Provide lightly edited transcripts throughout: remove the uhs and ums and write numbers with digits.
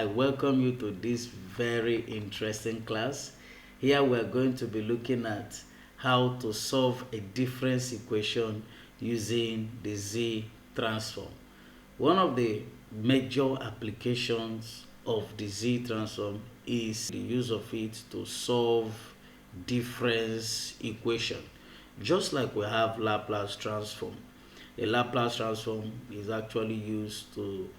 I welcome you to this very interesting class. Here we're going to be looking at how to solve a difference equation using the Z transform. One of the major applications of the Z transform is the use of it to solve difference equation. Just like we have Laplace transform. A Laplace transform is actually used to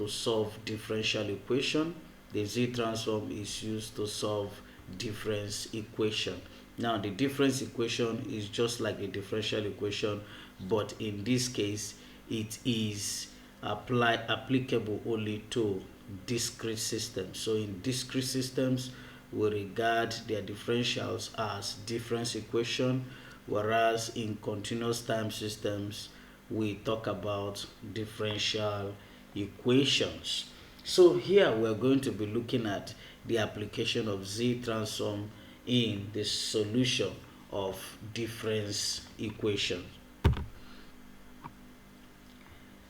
solve differential equation. The Z transform is used to solve difference equation. Now the difference equation is just like a differential equation, but in this case it is applicable only to discrete systems. So in discrete systems we regard their differentials as difference equation, whereas in continuous time systems we talk about differential equations. So here we're going to be looking at the application of Z transform in the solution of difference equations.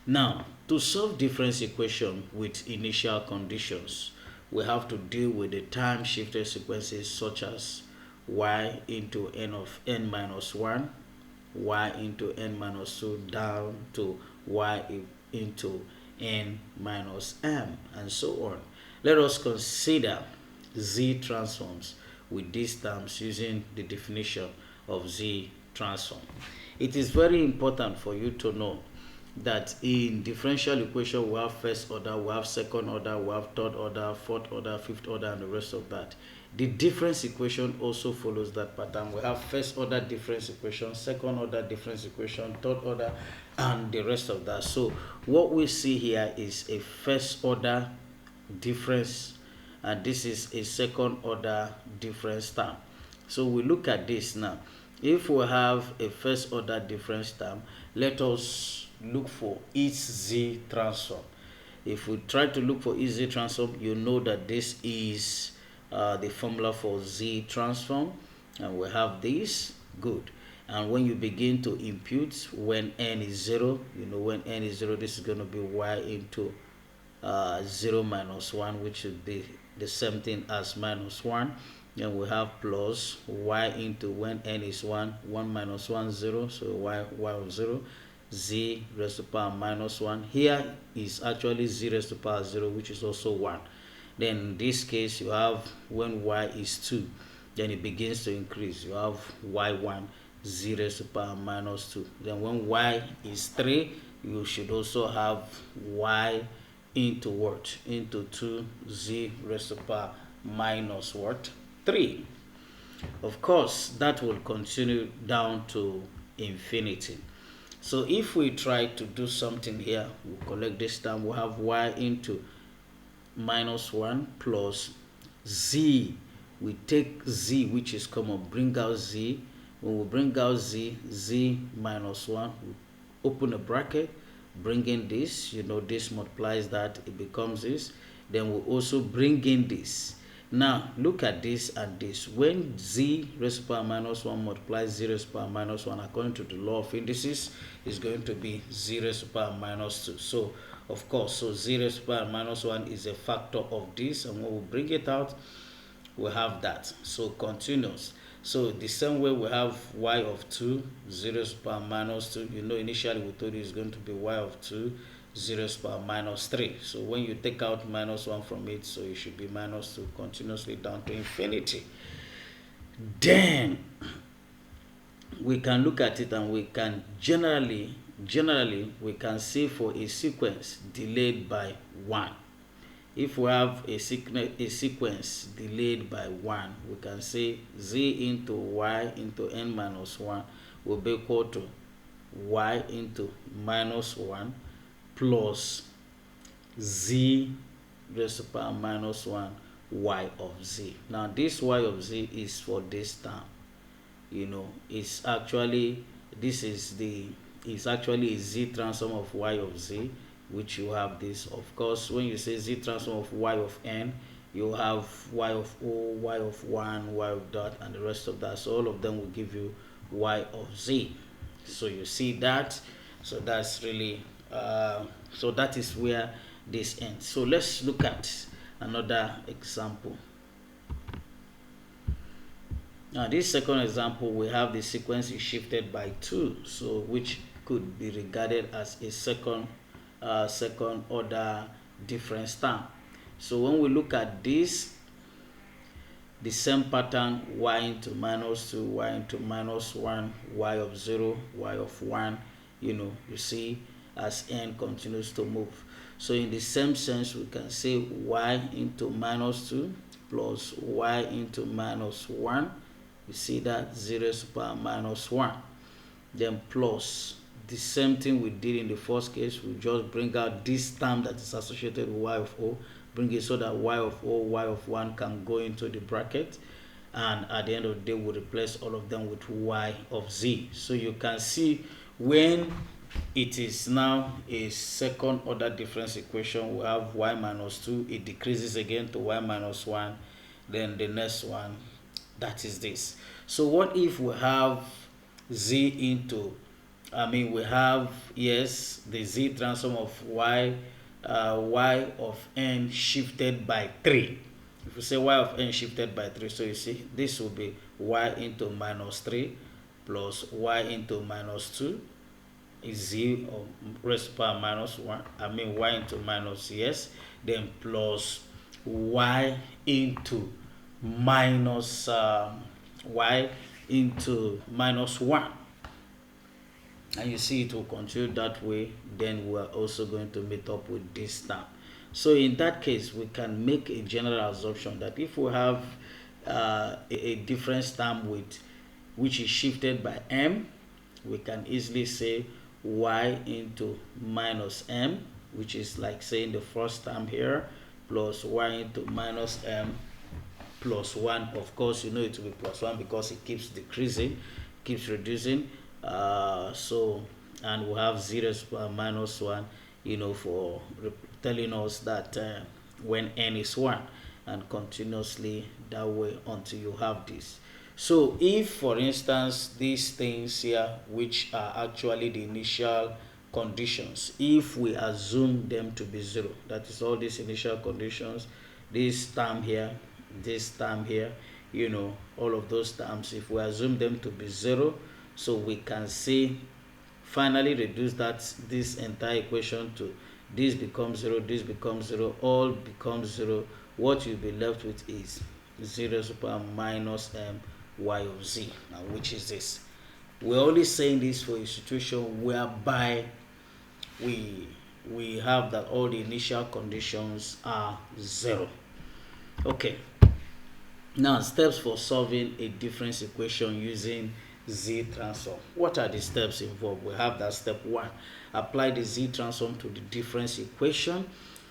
Now, to solve difference equation with initial conditions, we have to deal with the time shifted sequences such as y into n of n minus 1, y into n minus 2 down to y into n minus m, and so on. Let us consider Z transforms with these terms using the definition of Z transform. It is very important for you to know that in differential equation we have first order, we have second order, we have third order, fourth order, fifth order, and the rest of that. The difference equation also follows that pattern. We have first order difference equation, second order difference equation, third order, and the rest of that. So what we see here is a first order difference, and this is a second order difference term. So we look at this now. If we have a first order difference term, let us look for its Z transform. If we try to look for its Z transform, you know that this is the formula for Z transform, and we have this. Good. And when you begin to impute when n is 0, you know when n is 0, this is going to be y into 0 minus 1, which should be the same thing as minus 1. Then we have plus y into when n is 1, 1 minus 1, 0, so y of 0, z raised to power minus 1. Here is actually z raised to power 0, which is also 1. Then in this case you have when y is 2, then it begins to increase. You have y1, z raised to power minus 2. Then when y is 3, you should also have y into what? Into 2, z raised to power minus what? 3. Of course, that will continue down to infinity. So if we try to do something here, we'll collect this term. We have y into minus 1 plus z. We take z, which is common, bring out z. When we bring out z, z minus 1, we open a bracket, bring in this. You know, this multiplies that, it becomes this. Then we also bring in this. Now look at this and this. When z raised to power minus 1 multiplies z raised to power minus 1, according to the law of indices, is going to be z raised to power minus 2. So of course, so z raised to power minus 1 is a factor of this, and when we bring it out, we have that. So continuous. So the same way we have y of 2, 0 raised to power minus 2. You know, initially we told you it's going to be y of 2, 0 raised to power minus 3. So when you take out minus 1 from it, so it should be minus 2 continuously down to infinity. Then we can look at it, and we can generally we can see for a sequence delayed by 1. If we have a sequence delayed by 1, we can say z into y into n minus 1 will be equal to y into minus 1 plus z raised to power minus 1 y of z. Now this y of z is for this term. You know, it's actually actually a Z transform of y of z, which you have this. Of course, when you say Z transform of y of n, you have y of o, y of 1, y of dot, and the rest of that. So all of them will give you y of z. So you see that. So that's really so that is where this end. So let's look at another example. Now this second example, we have the sequence is shifted by 2, so which could be regarded as a second order difference term. So when we look at this, the same pattern, y into minus 2, y into minus 1, y of 0, y of 1, you see as n continues to move. So in the same sense, we can say y into minus 2 plus y into minus 1. You see that 0 to the power minus 1. Then plus the same thing we did in the first case. We just bring out this term that is associated with y of o, bring it so that y of o, y of 1 can go into the bracket, and at the end of the day we replace all of them with y of z. So you can see when it is now a second order difference equation, we have y minus 2, it decreases again to y minus 1, then the next one, that is this. So what if we have z into, we have, yes, the z transform of y of n shifted by 3. If we say y of n shifted by 3, so you see this will be y into minus 3 plus y into minus 2 is z of raised to the power minus 1, y into minus, yes, then plus y into minus y into minus 1, and you see it will continue that way. Then we are also going to meet up with this term. So in that case, we can make a general assumption that if we have a difference term which is shifted by m, we can easily say y into minus m, which is like saying the first term here, plus y into minus m plus 1. Of course, it will be plus 1 because it keeps decreasing, keeps reducing. So, and we have 0 to the power minus 1, for telling us that when n is 1, and continuously that way until you have this. So if, for instance, these things here, which are actually the initial conditions, if we assume them to be 0, that is all these initial conditions, this term here, all of those terms, if we assume them to be 0, so we can say finally reduce this entire equation to this becomes 0, this becomes 0, all becomes 0. What you'll be left with is 0 to the power minus m y of z. Now, which is this? We're only saying this for a situation whereby we have that all the initial conditions are 0. Okay. Now, steps for solving a difference equation using z transform. What are the steps involved? We have that step 1. Apply the z transform to the difference equation,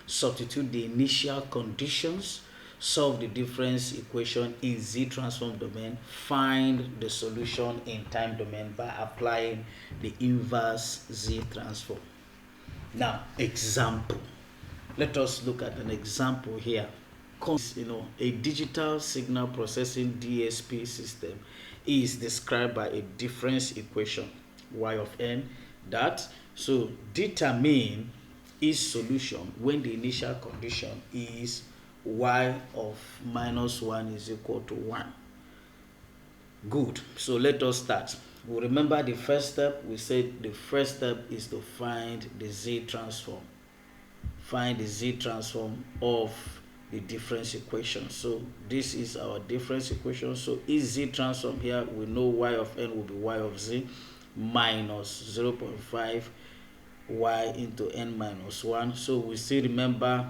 substitute the initial conditions, solve the difference equation in z transform domain, find the solution in time domain by applying the inverse z transform. Now, example. Let us look at an example here. A digital signal processing DSP system is described by a difference equation y of n that determine its solution when the initial condition is y of minus 1 is equal to 1. Good. So let us start. We remember the first step. We said the first step is to find the z transform. Find the z transform of the difference equation. So this is our difference equation. So is z transform here, we know y of n will be y of z minus 0.5 y into n minus 1. So we still remember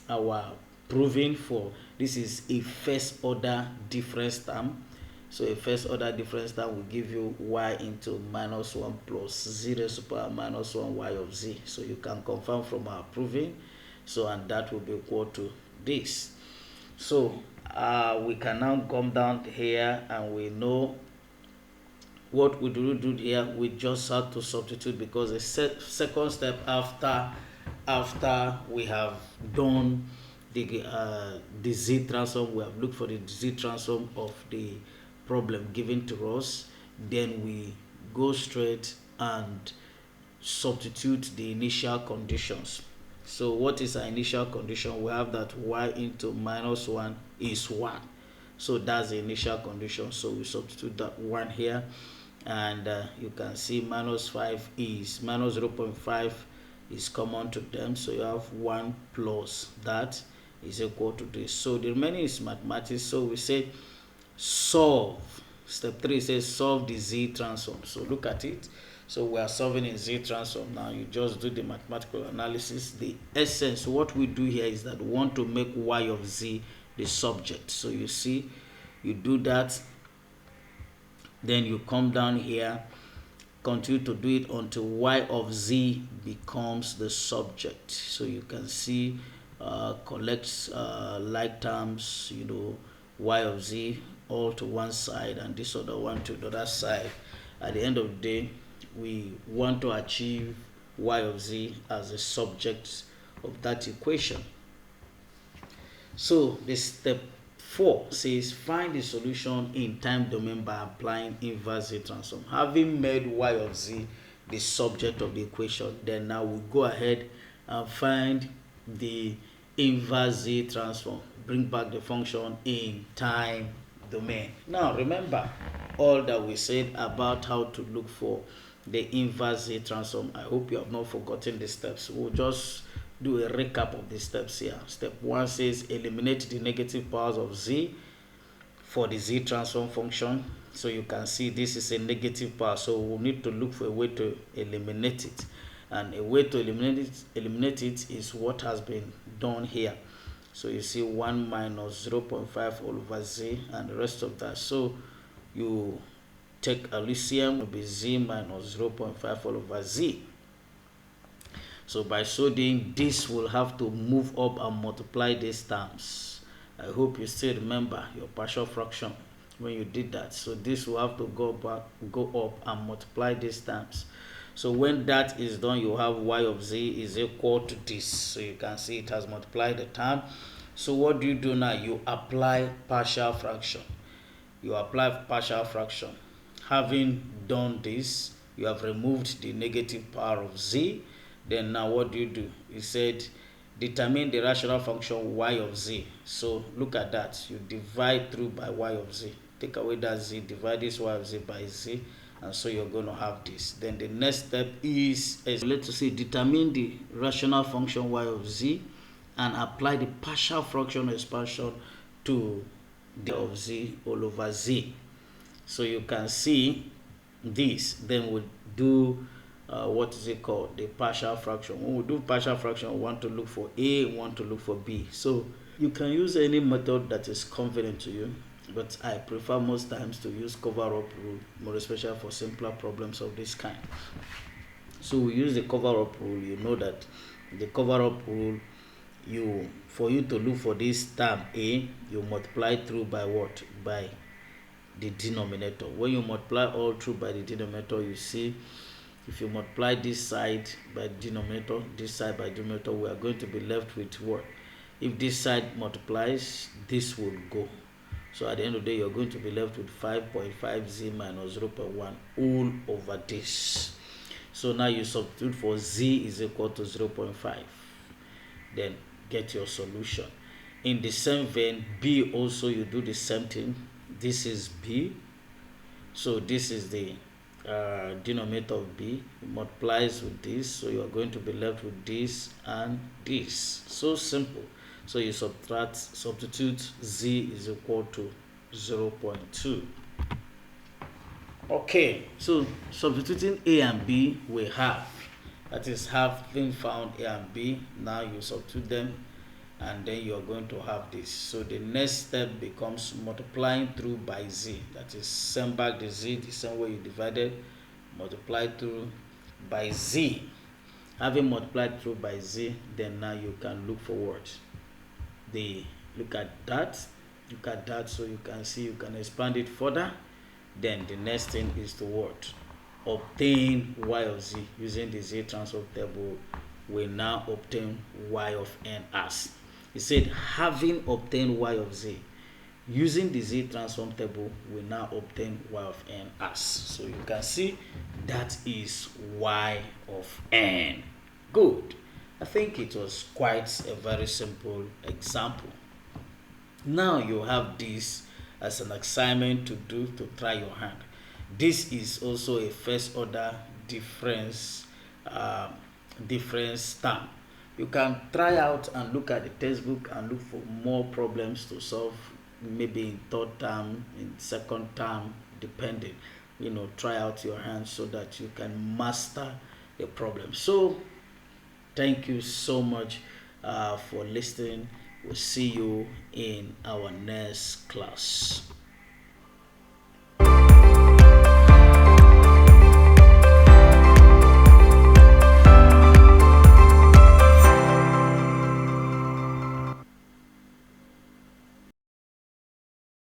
our proving for this is a first order difference term. So a first order difference term will give you y into minus 1 plus 0 to the power minus 1 y of z. So you can confirm from our proving. So, and that will be equal to this. So we can now come down here and we know what we do here. We just have to substitute because the second step after we have done the z transform, we have looked for the z transform of the problem given to us, then we go straight and substitute the initial conditions. So what is our initial condition? We have that y into minus 1 is 1. So that's the initial condition. So we substitute that 1 here, and you can see minus 5 is minus 0.5 is common to them. So you have 1 plus that is equal to this. So the remaining is mathematics. So we say solve. Step 3 says solve the z transform. So look at it. So we are solving in z transform. Now you just do the mathematical analysis. The essence, what we do here is that we want to make y of z the subject. So you see, you do that, then you come down here, continue to do it until y of z becomes the subject. So you can see collect like terms, y of z all to one side and this other one to the other side. At the end of the day, we want to achieve y of z as the subject of that equation. So the step 4 says find the solution in time domain by applying inverse z transform. Having made y of z the subject of the equation, then now we go ahead and find the inverse z transform. Bring back the function in time domain. Now remember all that we said about how to look for the inverse z transform. I hope you have not forgotten the steps. We'll just do a recap of the steps here. Step 1 says eliminate the negative powers of z for the z transform function. So you can see this is a negative power, so we'll need to look for a way to eliminate it, and a way to eliminate it is what has been done here. So you see 1 minus 0.5 all over z and the rest of that. So you take LCM, will be z minus 0.5 all over z. So by so doing, this will have to move up and multiply these terms. I hope you still remember your partial fraction when you did that. So this will have to go up and multiply these terms. So when that is done, you have y of z is equal to this. So you can see it has multiplied the term. So what do you do now? You apply partial fraction. You apply partial fraction. Having done this, you have removed the negative power of z. Then now what do? You said determine the rational function y of z. So look at that. You divide through by y of z. Take away that z, divide this y of z by z, and so you're going to have this. Then the next step is let's say determine the rational function y of z and apply the partial fraction expansion to the of z all over z. So you can see this. Then we'll do what is it called, the partial fraction. When we do partial fraction, we want to look for a, we want to look for b. So you can use any method that is convenient to you, but I prefer most times to use cover-up rule, more especially for simpler problems of this kind. So we use the cover-up rule. You know that the cover-up rule, for you to look for this term a, you multiply through by what? By the denominator. When you multiply all through by the denominator, you see if you multiply this side by denominator, this side by denominator, we are going to be left with what? If this side multiplies, this will go. So at the end of the day, you're going to be left with 5.5 z minus 0.1 all over this. So now you substitute for z is equal to 0.5. Then get your solution. In the same vein, b also, you do the same thing. This is b. So this is the denominator of b. It multiplies with this. So you are going to be left with this and this. So simple. So you substitute z is equal to 0.2. Okay, so substituting a and b, we have, that is, having found a and b, now you substitute them, and then you are going to have this. So the next step becomes multiplying through by z. That is, send back the z the same way you divided, multiply through by z. Having multiplied through by z, then now you can look for what? Look at that. So you can see, you can expand it further. Then the next thing is to what? Obtain y of z. Using the z transform table, we now obtain y of n as. It said having obtained y of z, using the z transform table, we now obtain y of n as. So you can see that is y of n. Good. I think it was quite a very simple example. Now you have this as an assignment to do to try your hand. This is also a first order difference um, difference term. You can try out and look at the textbook and look for more problems to solve, maybe in third term, in second term, depending. Try out your hands so that you can master the problem. So thank you so much for listening. We'll see you in our next class.